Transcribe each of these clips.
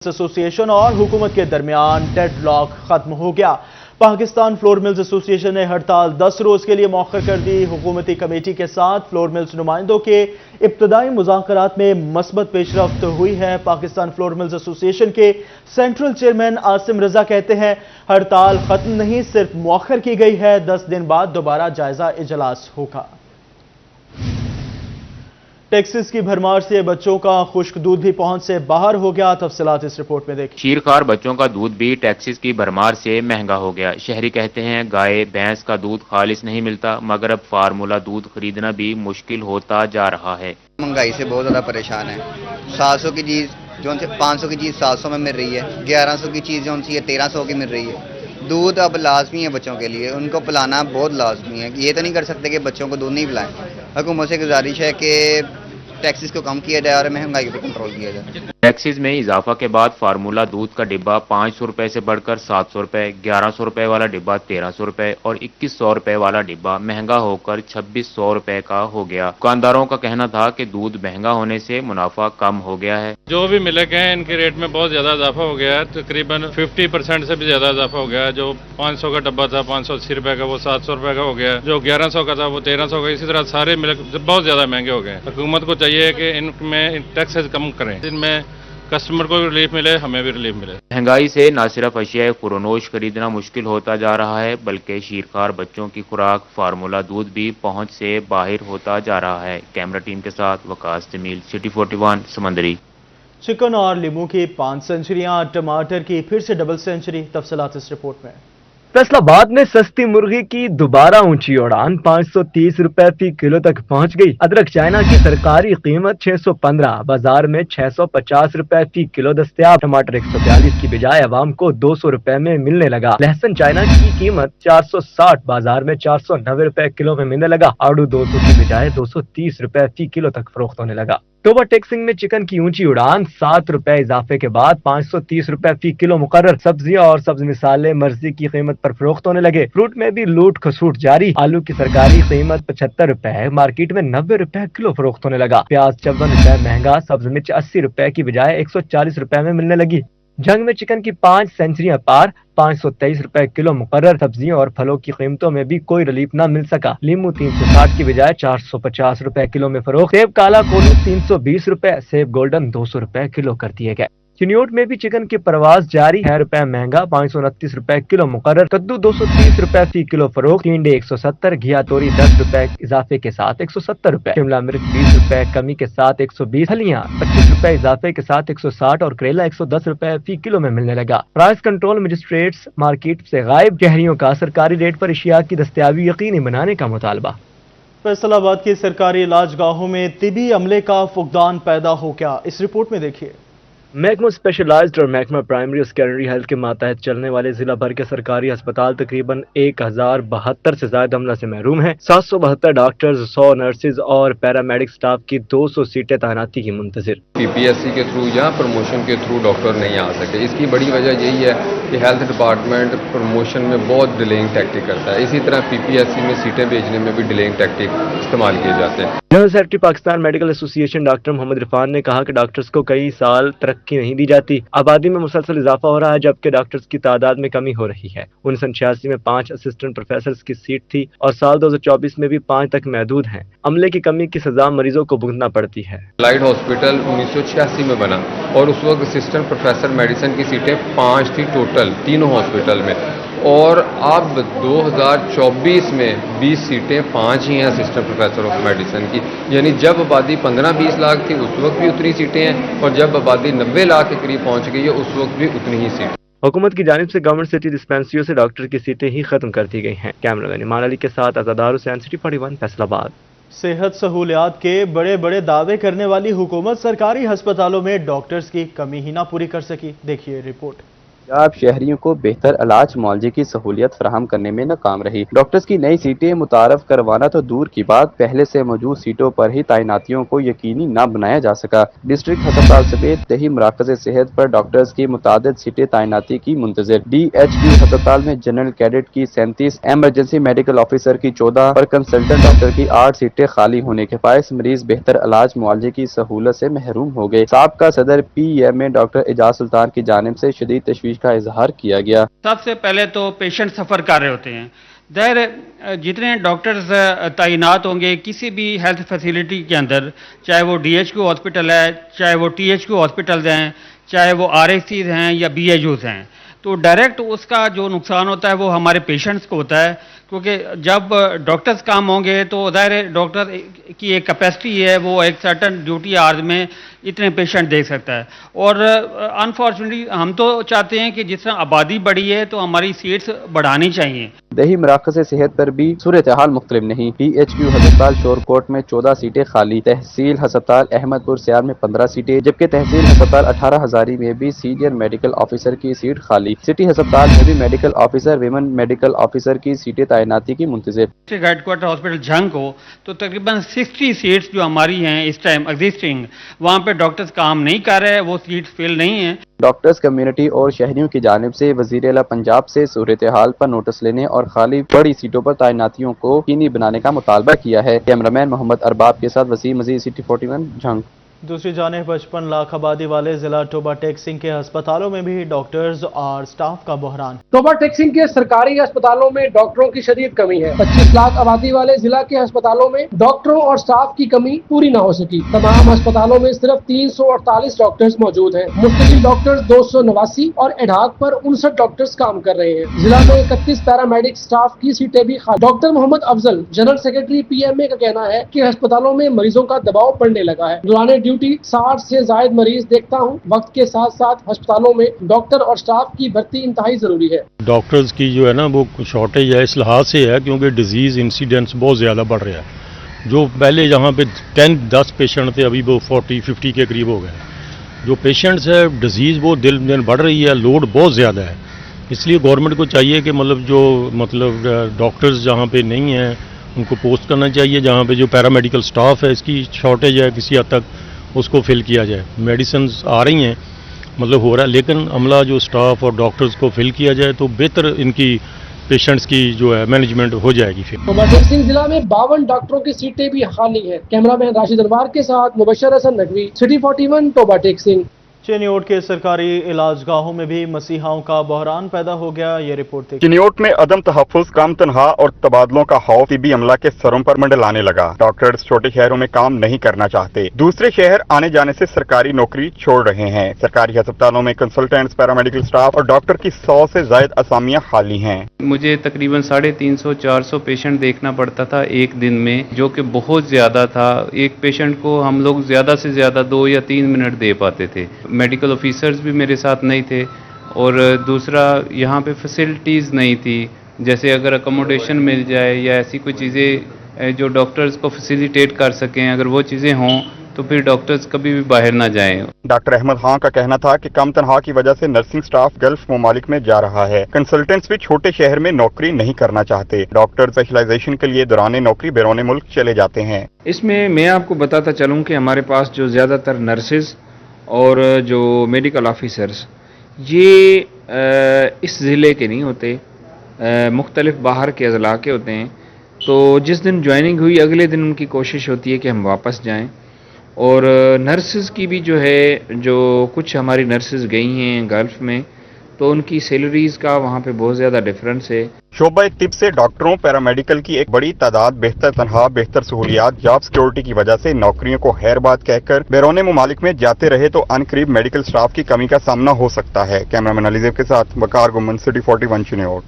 ایسوسی ایشن اور حکومت کے درمیان ڈیڈ لاک ختم ہو گیا۔ پاکستان فلور ملز ایسوسی ایشن نے ہڑتال 10 روز کے لیے مؤخر کر دی۔ حکومتی کمیٹی کے ساتھ فلور ملز نمائندوں کے ابتدائی مذاکرات میں مثبت پیش رفت ہوئی ہے۔ پاکستان فلور ملز ایسوسی ایشن کے سینٹرل چیئرمین عاصم رضا کہتے ہیں ہڑتال ختم نہیں، صرف مؤخر کی گئی ہے، 10 دن بعد دوبارہ جائزہ اجلاس ہوگا۔ ٹیکسز کی بھرمار سے بچوں کا خشک دودھ بھی پہنچ سے باہر ہو گیا۔ تفصیلات اس رپورٹ میں دیکھیں۔ شیرخوار بچوں کا دودھ بھی ٹیکسز کی بھرمار سے مہنگا ہو گیا۔ شہری کہتے ہیں گائے بھینس کا دودھ خالص نہیں ملتا، مگر اب فارمولہ دودھ خریدنا بھی مشکل ہوتا جا رہا ہے۔ مہنگائی سے بہت زیادہ پریشان ہے۔ 700 کی چیز جو 500 کی چیز 700 میں مل رہی ہے، 1100 کی چیز جو 1300 کی مل رہی ہے۔ دودھ اب لازمی ہے بچوں کے لیے، ان کو پلانا بہت لازمی ہے۔ یہ تو نہیں کر سکتے کہ بچوں کو دودھ نہیں پلائیں۔ حکومت سے گزارش ہے کہ ٹیکسز کو کم کیا جائے اور مہنگائی پہ کنٹرول کیا جائے۔ ٹیکسز میں اضافہ کے بعد فارمولہ دودھ کا ڈبہ 500 روپے سے بڑھ کر 700 روپے، 1100 روپے والا ڈبہ 1300 روپے اور 2100 روپے والا ڈبہ مہنگا ہو کر 2600 روپے کا ہو گیا۔ دکانداروں کا کہنا تھا کہ دودھ مہنگا ہونے سے منافع کم ہو گیا ہے۔ جو بھی ملک ہیں ان کے ریٹ میں بہت زیادہ اضافہ ہو گیا ہے، تقریباً 50% سے بھی زیادہ اضافہ ہو گیا ہے۔ جو 500 کا ڈبہ تھا 580 روپے کا، وہ 700 روپے کا ہو گیا ہے۔ جو 1100 کا تھا وہ 1300 کا۔ اسی طرح سارے ملک بہت زیادہ مہنگے ہو گئے ہیں۔ حکومت کو چاہیے کہ ان میں ٹیکسز کم کریں، جن میں کسٹمر کو بھی ریلیف ملے، ہمیں بھی ریلیف ملے۔ مہنگائی سے نہ صرف اشیاء خورنوش خریدنا مشکل ہوتا جا رہا ہے، بلکہ شیرخوار بچوں کی خوراک فارمولہ دودھ بھی پہنچ سے باہر ہوتا جا رہا ہے۔ کیمرہ ٹیم کے ساتھ وقاص جمیل، سٹی 41 سمندری۔ چکن اور لیموں کی 5 سینچریاں، ٹماٹر کی پھر سے ڈبل سینچری۔ تفصیلات اس رپورٹ میں۔ فیصل آباد میں سستی مرغی کی دوبارہ اونچی اڑان، 530 روپے فی کلو تک پہنچ گئی۔ ادرک چائنا کی سرکاری قیمت 615، بازار میں 650 روپے فی کلو دستیاب۔ ٹماٹر 142 کی بجائے عوام کو 200 روپے میں ملنے لگا۔ لہسن چائنا کی قیمت 460، بازار میں 490 روپے کلو میں ملنے لگا۔ آڑو 200 کی بجائے 230 روپے فی کلو تک فروخت ہونے لگا۔ ٹوبا ٹیکسنگ میں چکن کی اونچی اڑان، 7 روپے اضافے کے بعد 530 روپے فی کلو مقرر۔ سبزیاں اور سبز مسالے مرضی کی قیمت پر فروخت ہونے لگے۔ فروٹ میں بھی لوٹ کھسوٹ جاری۔ آلو کی سرکاری قیمت 75 روپے، مارکیٹ میں 90 روپے کلو فروخت ہونے لگا۔ پیاز 54 روپے مہنگا، سبز مرچ 80 روپے کی بجائے 140 روپے میں ملنے لگی۔ جنگ میں چکن کی 5 سینچریاں پار، 523 روپے کلو مقرر۔ سبزیوں اور پھلوں کی قیمتوں میں بھی کوئی ریلیف نہ مل سکا۔ لیمو 360 کی بجائے 450 روپے کلو میں فروخت۔ سیب کالا کولو 320 روپے، سیب گولڈن 200 روپے کلو کر دیے گئے۔ چنیوٹ میں بھی چکن کی پرواز جاری، 6 روپے مہنگا، 529 روپے کلو مقرر۔ کدو 230 روپے فی کلو فروخت۔ ٹینڈے 170، گھیا توری 10 روپے اضافے کے ساتھ 170 روپے۔ شملہ مرچ 20 روپے کمی کے ساتھ 120، پھلیاں 25 روپے اضافے کے ساتھ 160 اور کریلا 110 روپے فی کلو میں ملنے لگا۔ پرائس کنٹرول مجسٹریٹس مارکیٹ سے غائب، شہریوں کا سرکاری ریٹ پر اشیاء کی دستیابی یقینی بنانے کا مطالبہ۔ فیصل آباد کی سرکاری علاج گاہوں میں طبی عملے کا فقدان پیدا ہو گیا۔ اس رپورٹ میں دیکھیے۔ محکمہ اسپیشلائزڈ اور محکمہ پرائمری اور سیکنڈری ہیلتھ کے ماتحت چلنے والے ضلع بھر کے سرکاری ہسپتال تقریباً 1072 سے زائد عملہ سے محروم ہیں۔ 772 ڈاکٹرز، 100 نرسز اور پیرامیڈک سٹاف کی 200 سیٹیں تعیناتی کی منتظر۔ پی پی ایس سی کے تھرو یا پروموشن کے تھرو ڈاکٹر نہیں آ سکے۔ اس کی بڑی وجہ یہی ہے کہ ہیلتھ ڈپارٹمنٹ پروموشن میں بہت ڈیلیئنگ ٹیکٹک کرتا ہے۔ اسی طرح پی پی ایس سی میں سیٹیں بھیجنے میں بھی ڈیلیئنگ ٹیکٹک استعمال کیے جاتے ہیں۔ جنرل سیکرٹری پاکستان میڈیکل ایسوسی ایشن ڈاکٹر محمد عرفان نے کہا کہ ڈاکٹرز کو کئی سال ترقی نہیں دی جاتی۔ آبادی میں مسلسل اضافہ ہو رہا ہے، جبکہ ڈاکٹرز کی تعداد میں کمی ہو رہی ہے۔ 1986 میں 5 اسسٹنٹ پروفیسرز کی سیٹ تھی اور سال 2024 میں بھی 5 تک محدود ہیں۔ عملے کی کمی کی سزا مریضوں کو بھگتنا پڑتی ہے۔ لائٹ ہاسپٹل 1986 میں بنا اور اس وقت اسسٹنٹ پروفیسر میڈیسن کی سیٹیں 5 تھی ٹوٹل تینوں ہاسپٹل میں، اور اب 2024 میں 20 سیٹیں 5 ہی ہیں اسسٹنٹ پروفیسر آف میڈیسن کی۔ یعنی جب آبادی 15-20 لاکھ تھی اس وقت بھی اتنی سیٹیں ہیں، اور جب آبادی 90 لاکھ کے قریب پہنچ گئی ہے اس وقت بھی اتنی ہی سیٹیں۔ حکومت کی جانب سے گورنمنٹ سٹی ڈسپینسریوں سے ڈاکٹر کی سیٹیں ہی ختم کر دی گئی ہیں۔ کیمرہ مین ایمان علی کے ساتھ آزادار حسین، سٹی 41 فیصل آباد۔ صحت سہولیات کے بڑے بڑے دعوے کرنے والی حکومت سرکاری ہسپتالوں میں ڈاکٹرز کی کمی ہی نہ پوری کر سکی۔ دیکھیے رپورٹ۔ पंजाब शहरियों को बेहतर इलाज मुआवजे की सहूलियत फराहम करने में नाकाम रही। डॉक्टर्स की नई सीटें मुतारफ करवाना तो दूर की बात, पहले से मौजूद सीटों पर ही तैनातियों को यकीनी न बनाया जा सका। डिस्ट्रिक्ट अस्पताल समेत दही मराकज़ सेहत पर डॉक्टर्स की मुतादिद सीटें तैनाती की मुंतज़र। DHQ अस्पताल में जनरल कैडेट की 37, एमरजेंसी मेडिकल ऑफिसर की 14 और कंसल्टेंट डॉक्टर की 8 सीटें खाली होने के बायस मरीज बेहतर इलाज मुआवजे की सहूलत से महरूम हो गए। साबका सदर PMA डॉक्टर एजाज सुल्तान की जानिब से शदीद तशवीश का इजहार किया गया। सबसे पहले तो पेशेंट सफ़र कर रहे होते हैं। ज़ाहिर जितने डॉक्टर्स तैनात होंगे किसी भी हेल्थ फैसिलिटी के अंदर, चाहे वो DHQ हॉस्पिटल है, चाहे वो THQ हॉस्पिटल्स हैं, चाहे वो RHCs हैं या BHOs हैं, तो डायरेक्ट उसका जो नुकसान होता है वो हमारे पेशेंट्स को होता है, क्योंकि जब डॉक्टर्स काम होंगे तो ज़ाहिर डॉक्टर की एक कैपेसिटी है, वो एक सर्टन ड्यूटी आवर्स में इतने पेशेंट देख सकता है। और अनफॉर्चुनेटली हम तो चाहते हैं कि जिस तरह आबादी बढ़ी है तो हमारी सीट्स बढ़ानी चाहिए। दही मराकज़ सेहत पर भी सूरत हाल मुख्तलिफ नहीं। DHQ अस्पताल शोरकोट में 14 सीटें खाली, तहसील अस्पताल अहमदपुर सियार में 15 सीटें, जबकि तहसील अस्पताल 18 हजारी में भी सीनियर मेडिकल ऑफिसर की सीट खाली। सिटी अस्पताल में भी medical officer, women medical officer की सीटें तैनाती की मुंतज़िर। डिस्ट्रिक्ट हेडक्वार्टर हॉस्पिटल झंग को तो तकरीबन 60 सीट्स जो हमारी हैं इस टाइम एग्जिस्टिंग, वहाँ पे डॉक्टर्स काम नहीं कर रहे हैं, वो सीट्स फिल नहीं हैं। डॉक्टर्स कम्युनिटी और शहरियों की जानिब से वज़ीर आला पंजाब से सूरत हाल पर नोटिस लेने और खाली पड़ी सीटों पर तैनातियों को यकीनी बनाने का मुतालबा किया है। कैमरामैन मोहम्मद अरबाब के साथ वसीम अजीज, सिटी 41 झंग। दूसरी जानिब 55 लाख आबादी वाले जिला टोबा टेक्सिंग के अस्पतालों में भी डॉक्टर्स और स्टाफ का बहरान। टोबा टेक्सिंग के सरकारी अस्पतालों में डॉक्टरों की शदीद कमी है। 25 लाख आबादी वाले जिला के अस्पतालों में डॉक्टरों और स्टाफ की कमी पूरी न हो सकी। तमाम अस्पतालों में सिर्फ 348 डॉक्टर्स मौजूद हैं। मुस्तकिल डॉक्टर्स 289 और एडहाक पर 59 डॉक्टर्स काम कर रहे हैं। जिला में 31 पैरामेडिक स्टाफ की सीटें भी खाली। Doctor Mohammad Afzal, general secretary PMA का कहना है कि अस्पतालों में मरीजों का दबाव बढ़ने लगा है। दौरान ड्यूटी 60 से ज्यादा मरीज देखता हूँ। वक्त के साथ साथ अस्पतालों में डॉक्टर और स्टाफ की भर्ती इंतहाई जरूरी है। डॉक्टर्स की जो है ना वो शॉर्टेज है, इस लिहाज से है क्योंकि डिजीज इंसिडेंट्स बहुत ज़्यादा बढ़ रहा है। जो पहले जहाँ पे 10 पेशेंट थे अभी वो 40-50 के करीब हो गए। जो पेशेंट्स है डिजीज़ वो दिन दिन बढ़ रही है, लोड बहुत ज़्यादा है। इसलिए गवर्नमेंट को चाहिए कि मतलब डॉक्टर्स जहाँ पे नहीं हैं उनको पोस्ट करना चाहिए। जहाँ पे जो पैरामेडिकल स्टाफ है इसकी शॉर्टेज है, किसी हद तक उसको फिल किया जाए। मेडिसिन्स आ रही हैं, मतलब हो रहा है, लेकिन अमला जो स्टाफ और डॉक्टर्स को फिल किया जाए तो बेहतर इनकी पेशेंट्स की जो है मैनेजमेंट हो जाएगी। फिर टोबा टेक्सिंग जिला में 52 डॉक्टरों की सीटें भी खाली हैं। कैमरामैन राशिद अनवार के साथ मुबशर हसन नकवी, सिटी 41 टोबा टेक्सिंग। चिन्योट के सरकारी इलाजगाहों में भी मसीहाओं का बहरान पैदा हो गया, ये रिपोर्ट देखिए। चिन्योट में अदम तहफ्फुज, कम तनख्वाह और तबादलों का खौफ तिबी अमला के सरों पर मंडलाने लगा। डॉक्टर्स छोटे शहरों में काम नहीं करना चाहते, दूसरे शहर आने जाने से सरकारी नौकरी छोड़ रहे हैं। सरकारी अस्पतालों में कंसल्टेंट्स, पैरामेडिकल स्टाफ और डॉक्टर की 100 से ज्यादा असामियां खाली हैं। मुझे तकरीबन 350-400 पेशेंट देखना पड़ता था एक दिन में, जो कि बहुत ज़्यादा था। एक पेशेंट को हम लोग ज़्यादा से ज़्यादा 2 या 3 मिनट दे पाते थे। मेडिकल ऑफिसर्स भी मेरे साथ नहीं थे, और दूसरा यहाँ पे फैसिलिटीज़ नहीं थी, जैसे अगर अकोमोडेशन मिल जाए या ऐसी कोई चीज़ें जो डॉक्टर्स को फैसिलिटेट कर सकें, अगर वो चीज़ें हों तो फिर डॉक्टर्स कभी भी बाहर ना जाएं। डॉक्टर अहमद खां का कहना था कि कम तनख्वाह की वजह से नर्सिंग स्टाफ गल्फ ममालिक में जा रहा है। कंसल्टेंट्स भी छोटे शहर में नौकरी नहीं करना चाहते। डॉक्टर स्पेशलाइजेशन के लिए दौरान नौकरी बैरून मुल्क चले जाते हैं। इसमें मैं आपको बताता चलूँ कि हमारे पास जो ज़्यादातर नर्सेज और जो मेडिकल ऑफिसर्स ये इस ज़िले के नहीं होते, मुख्तलिफ बाहर के अज़ला के होते हैं। तो जिस दिन ज्वाइनिंग हुई अगले दिन उनकी कोशिश होती है कि हम वापस जाएं। और नर्सेज की भी जो है, जो कुछ हमारी नर्सेज गई हैं गल्फ़ में, तो उनकी सैलरीज़ का वहाँ पे बहुत ज़्यादा डिफरेंस है। शोबा तिब से डॉक्टरों, पैरामेडिकल की एक बड़ी तादाद बेहतर तनख्वाह, बेहतर सहूलियात, जॉब सिक्योरिटी की वजह से नौकरियों को खैर बात कहकर बैरून ममालिक में जाते रहे तो अनकरीब मेडिकल स्टाफ की कमी का सामना हो सकता है। कैमरामैन अलीजेब के साथ वकार गुमन, सिटी 41 चिन्योट।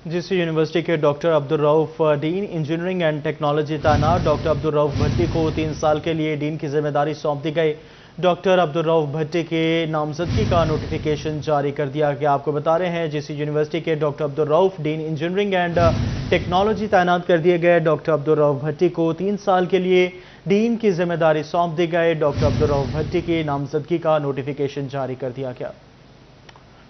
जिस यूनिवर्सिटी के doctor Abdul Rauf dean engineering and technology तैनात डॉक्टर अब्दुल रऊफ भट्टी को 3 साल के लिए डीन की जिम्मेदारी सौंप दी गई। डॉक्टर अब्दुल रऊफ भट्टी के नामजदगी का नोटिफिकेशन जारी कर दिया गया। आपको बता रहे हैं जिस यूनिवर्सिटी के doctor Abdul Rauf dean engineering and technology तैनात कर दिए गए डॉक्टर अब्दुल रऊफ भट्टी को 3 साल के लिए डीन की जिम्मेदारी सौंप दी गई। डॉक्टर अब्दुल रऊफ भट्टी की नामजदगी का नोटिफिकेशन जारी कर दिया गया।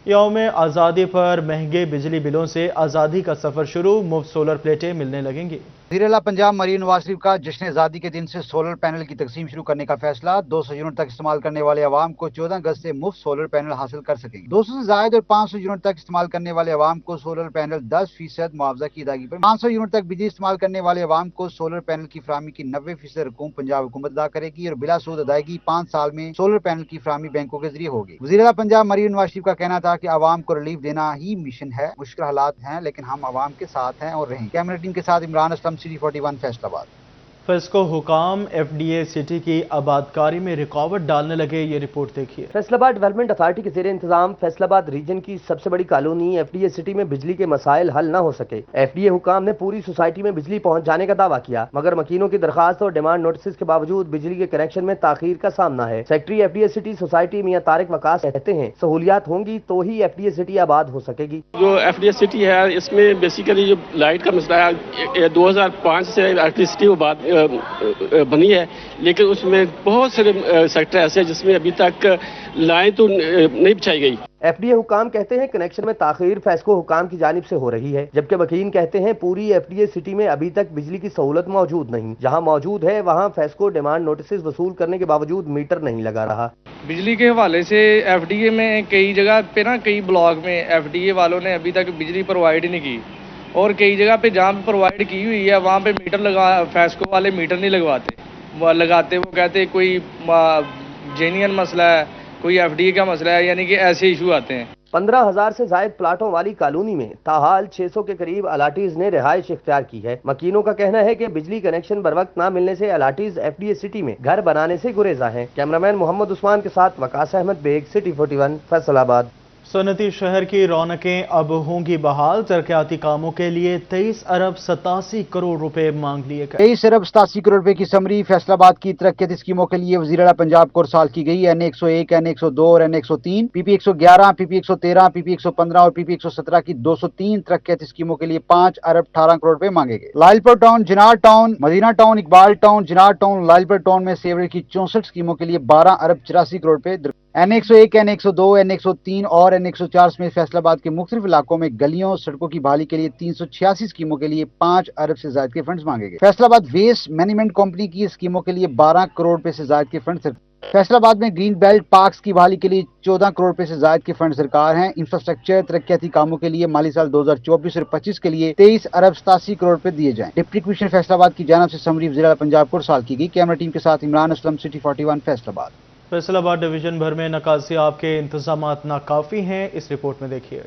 यौम आज़ादी पर महंगे बिजली बिलों से आज़ादी का सफ़र शुरू, मुफ्त सोलर प्लेटें मिलने लगेंगी। वज़ीर-ए-आला पंजाब मरीन नवाज शरीफ का जश्न आज़ादी के दिन से सोलर पैनल की तकसीम शुरू करने का फैसला। 200 यूनिट तक इस्तेमाल करने वाले अवाम को 14 अगस्त से मुफ्त सोलर पैनल हासिल कर सकेंगे। 200 से जायद और 500 यूनिट तक इस्तेमाल करने वाले अवाम को सोलर पैनल 10% मुआवजा की अदायगी पर, 500 यूनिट तक बिजली इस्तेमाल करने वाले अवाम को सोलर पैनल की फराहमी की 90% रकूम पंजाब हुकूमत अदा करेगी और बिला सूद अदायगी 5 साल में सोलर पैनल की फराहमी बैंकों के जरिए होगी। वज़ीर-ए-आला पंजाब मरीन नवाज शरीफ का कहना था कि अवाम को रिलीफ देना ही मिशन है। मुश्किल हालात हैं लेकिन हम अवाम के साथ हैं और रहेंगे। कैमरा टीम के साथ इमरान असलम, सिटी 41 फैसलाबाद। फेस्को हुकाम एफडीए सिटी की आबादकारी में रुकावट डालने लगे, ये रिपोर्ट देखिए। फैसलाबाद डेवलपमेंट अथॉरिटी के ज़ेरे इंतजाम फैसलाबाद रीजन की सबसे बड़ी कॉलोनी एफडीए सिटी में बिजली के मसाइल हल न हो सके। एफडीए हुकाम ने पूरी सोसाइटी में बिजली पहुंच जाने का दावा किया, मगर मकीनों की दरखास्त और डिमांड नोटिस के बावजूद बिजली के कनेक्शन में ताखीर का सामना है। सेक्रेटरी एफडीए सिटी सोसाइटी मियां तारिक वकास कहते हैं, सहूलियात होंगी तो ही एफडीए सिटी आबाद हो सकेगी। जो एफडीए सिटी है इसमें बेसिकली जो लाइट का मसला है, 2005 से इलेक्ट्रिसिटी बनी है, लेकिन उसमें बहुत सारे सेक्टर ऐसे हैं जिसमें अभी तक लाइन तो नहीं बिछाई गई। एफडीए हुकाम कहते हैं कनेक्शन में ताखीर फेस्को हुकाम की जानिब से हो रही है, जबकि वकील कहते हैं पूरी एफडीए सिटी में अभी तक बिजली की सहूलत मौजूद नहीं। जहां मौजूद है वहां फेस्को डिमांड नोटिस वसूल करने के बावजूद मीटर नहीं लगा रहा। बिजली के हवाले से एफडीए में कई जगह पे कई ब्लॉक में एफडीए वालों ने अभी तक बिजली प्रोवाइड नहीं की, और कई जगह पे जहाँ पे प्रोवाइड की हुई है वहाँ पे मीटर लगा, फेस्को वाले मीटर नहीं लगाते। वो कहते कोई जेन्युइन मसला है, कोई एफडीए का मसला है, यानी कि ऐसे इशू आते हैं। 15,000 से जायद प्लाटों वाली कॉलोनी में ताहाल 600 के करीब अलाटीज ने रिहाइश इख्तियार की है। मकीनों का कहना है कि बिजली कनेक्शन बर वक्त न मिलने से अलाटीज एफडीए सिटी में घर बनाने से गुरेजा हैं। कैमरामैन मोहम्मद उस्मान के साथ वकास अहमद बेग, सिटी 41 फैसलाबाद। सनती शहर की रौनकें अब होंगी बहाल, तरक्याती कामों के लिए 23 अरब 87 करोड़ रुपए मांग लिए गए। 23 अरब 87 करोड़ रुपए की समरी फैसलाबाद की तरक्याती स्कीमों के लिए वज़ीर-ए-आला पंजाब को अरसाल की गई। NA101, NA102 और NA103, PP111, PP113, PP115 और PP117 की 203 तरक्याती स्कीमों के लिए 5 अरब 18 करोड़ रुपए मांगे गए। Lyallpur town, Jinnah town, Madina town, Iqbal town, Jinnah town, Lyallpur town में सेवरेज की 64 स्कीमों के लिए 12 अरब 84 करोड़ रुपए। NA101, NA102, NA103 और NA104 में फैसलाबाद के मुख्तलिफ इलाकों में गलियों सड़कों की बहाली के लिए 386 स्कीमों के लिए 5 अरब से ज्यादा के फंड्स मांगे गए। फैसलाबाद वेस्ट मैनेजमेंट कंपनी की स्कीमों के लिए 12 करोड़ रुपए से ज्यादा के फंड। फैसलाबाद में ग्रीन बेल्ट पार्क्स की बहाली के लिए 14 करोड़ रुपए से ज्यादा के फंड सरकार हैं। इंफ्रास्ट्रक्चर तरक्याती कामों के लिए माली साल 2024 और 25 के लिए 23 अरब 87 करोड़ रुपए दिए जाएं। डिप्टी कमिश्नर फैसलाबाद की जानिब से समरी वज़ीर-ए-आला पंजाब को इरसाल की गई। कैमरा टीम के साथ इमरान असलम, सिटी 41 फैसलाबाद। फैसलाबाद डिवीजन भर में नकासियाब के इंतजामात नाकाफी हैं, इस रिपोर्ट में देखिए।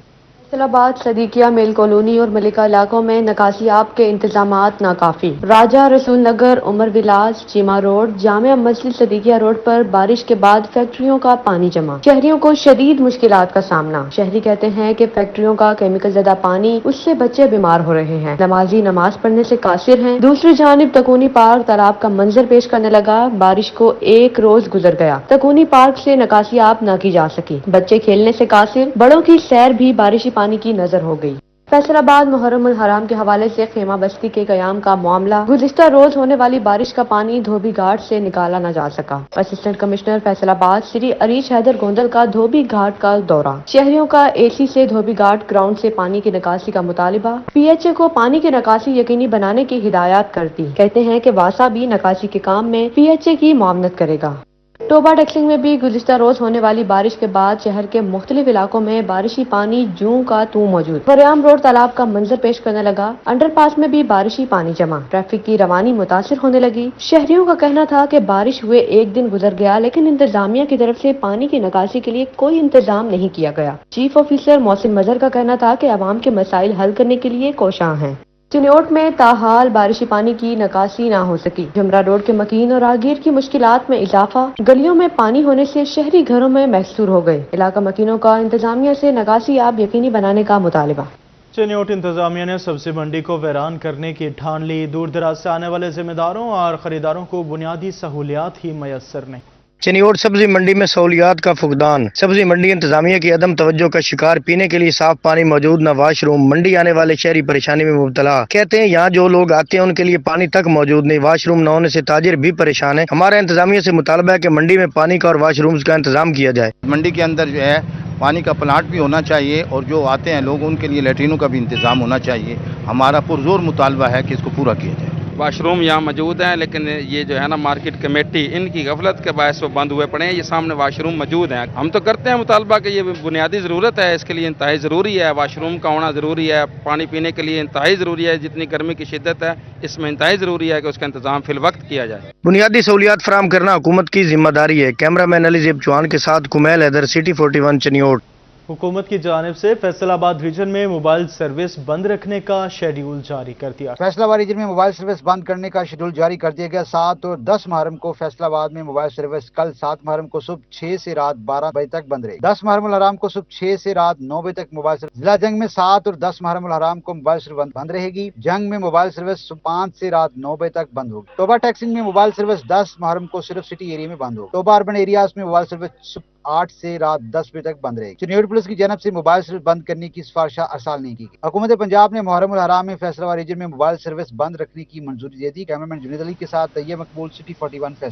फैसलाबाद, सदीकिया, मेल कॉलोनी और मलिका इलाकों में नकासियाब के इंतजामात नाकाफी। राजा रसूल नगर, उमर विलास, चीमा रोड, जामिया मस्जिद, सदीकिया रोड पर बारिश के बाद फैक्ट्रियों का पानी जमा, शहरियों को शदीद मुश्किलात का सामना। शहरी कहते हैं कि फैक्ट्रियों का केमिकल ज़दा पानी, उससे बच्चे बीमार हो रहे हैं। नमाजी नमाज पढ़ने से कासिर हैं। दूसरी जानिब तकूनी पार्क तालाब का मंजर पेश करने लगा। बारिश को एक रोज गुजर गया, तकूनी पार्क से नकासियाब न की जा सकी। बच्चे खेलने से कासिर, बड़ों की सैर भी बारिशी पानी की नजर हो गई। फैसलाबाद मुहर्रम उल हराम के हवाले से खेमा बस्ती के कयाम का मामला। गुज़िश्ता रोज होने वाली बारिश का पानी धोबी घाट से निकाला न जा सका। असिस्टेंट कमिश्नर फैसलाबाद श्री अरीश हैदर गोंदल का धोबी घाट का दौरा। शहरियों का एसी से धोबी घाट ग्राउंड से पानी की निकासी का मुतालिबा। PHA को पानी की निकासी यकीनी बनाने की हिदायत करती। कहते हैं कि वासा भी निकासी के काम में PHA की मुआवनत करेगा। टोबा टैक्सिंग में भी गुज़िश्ता रोज होने वाली बारिश के बाद शहर के मुख्तलिफ इलाकों में बारिशी पानी जूं का तू मौजूद। फरियाम रोड तालाब का मंजर पेश करने लगा। अंडरपास में भी बारिशी पानी जमा, ट्रैफिक की रवानी मुतासिर होने लगी। शहरियों का कहना था कि बारिश हुए एक दिन गुजर गया, लेकिन इंतजामिया की तरफ से पानी की निकासी के लिए कोई इंतजाम नहीं किया गया। चीफ ऑफिसर मोहसिन मजहर का कहना था कि आवाम के मसाइल हल करने के लिए कोशां हैं। चिन्योट में ताहाल बारिशी पानी की निकासी न हो सकी। जुमरा रोड के मकीन और राहगीर की मुश्किलात में इजाफा। गलियों में पानी होने से शहरी घरों में महसूर हो गए। इलाका मकीनों का इंतजामिया से निकासी आप यकीनी बनाने का मुतालिबा। चिन्योट इंतजामिया ने सब्जी मंडी को वीरान करने की ठान ली। दूर दराज से आने वाले जिम्मेदारों और खरीदारों को बुनियादी सहूलियात ही मैसर नहीं। चनियोट सब्जी मंडी में सहूलियात का फुकदान। सब्जी मंडी इंतजामिया की अदम तवज्जो का शिकार। पीने के लिए साफ पानी मौजूद न वाशरूम। मंडी आने वाले शहरी परेशानी में मुब्तला। कहते हैं यहाँ जो लोग आते हैं उनके लिए पानी तक मौजूद नहीं। वाशरूम न होने से ताजिर भी परेशान है। हमारा इंतजामिया से मुतालबा है कि मंडी में पानी का और वाशरूम्स का इंतजाम किया जाए। मंडी के अंदर जो है पानी का प्लांट भी होना चाहिए और जो आते हैं लोग उनके लिए लैट्रिनों का भी इंतजाम होना चाहिए। हमारा पुरजोर मुतालबा है कि इसको पूरा किया जाए। वाशरूम यहाँ मौजूद हैं, लेकिन ये जो है ना मार्केट कमेटी इनकी गफलत के बायस वो बंद हुए पड़े हैं। ये सामने वाशरूम मौजूद हैं। हम तो करते हैं मुतालबा कि ये बुनियादी ज़रूरत है, इसके लिए इंतहाई ज़रूरी है। वाशरूम का होना ज़रूरी है, पानी पीने के लिए इंतहाई ज़रूरी है। जितनी गर्मी की शिद्दत है इसमें इंतहाई ज़रूरी है कि उसका इंतजाम फिल वक्त किया जाए। बुनियादी सहूलियात फराहम करना हुकूमत की जिम्मेदारी है। कैमरामैन अली ज़ेब चौहान के साथ कुमैल हैदर, सिटी 41 चनियोट। हुकूमत की जानिब से फैसलाबाद रीजन में मोबाइल सर्विस बंद रखने का शेड्यूल जारी कर दिया। फैसलाबाद रीजन में मोबाइल सर्विस बंद करने का शेड्यूल जारी कर दिया गया। 7 और 10 मुहर्रम को फैसलाबाद में मोबाइल सर्विस कल 7 मुहर्रम को सुबह 6 से रात 12 बजे तक बंद रहेगी। 10 मुहर्रम हराम को सुबह 6 से रात 9 बजे तक मोबाइल सर्विस। जिला जंग में 7 और 10 मुहर्रम हराम को मोबाइल सर्विस बंद रहेगी। जंग में मोबाइल सर्विस सुबह 5 से रात 9 बजे तक बंद होगी। तोबा टैक्सिंग में मोबाइल सर्विस 10 मुहर्रम को सिर्फ सिटी एरिया में बंद होगी। तोबा अर्बन एरियाज में मोबाइल सर्विस 8 से रात 10 बजे तक बंद रहेगी। चनियोट पुलिस की जानब से मोबाइल सर्विस बंद करने की सिफारिश अरसाल नहीं की गई। हुकूमत पंजाब ने मुहर्रम हराम में फैसलाबाद रीजन में मोबाइल सर्विस बंद रखने की मंजूरी दे दी। कैमरामैन जुनैद अली के साथ तैयब मकबूल, सिटी 41 फैसला।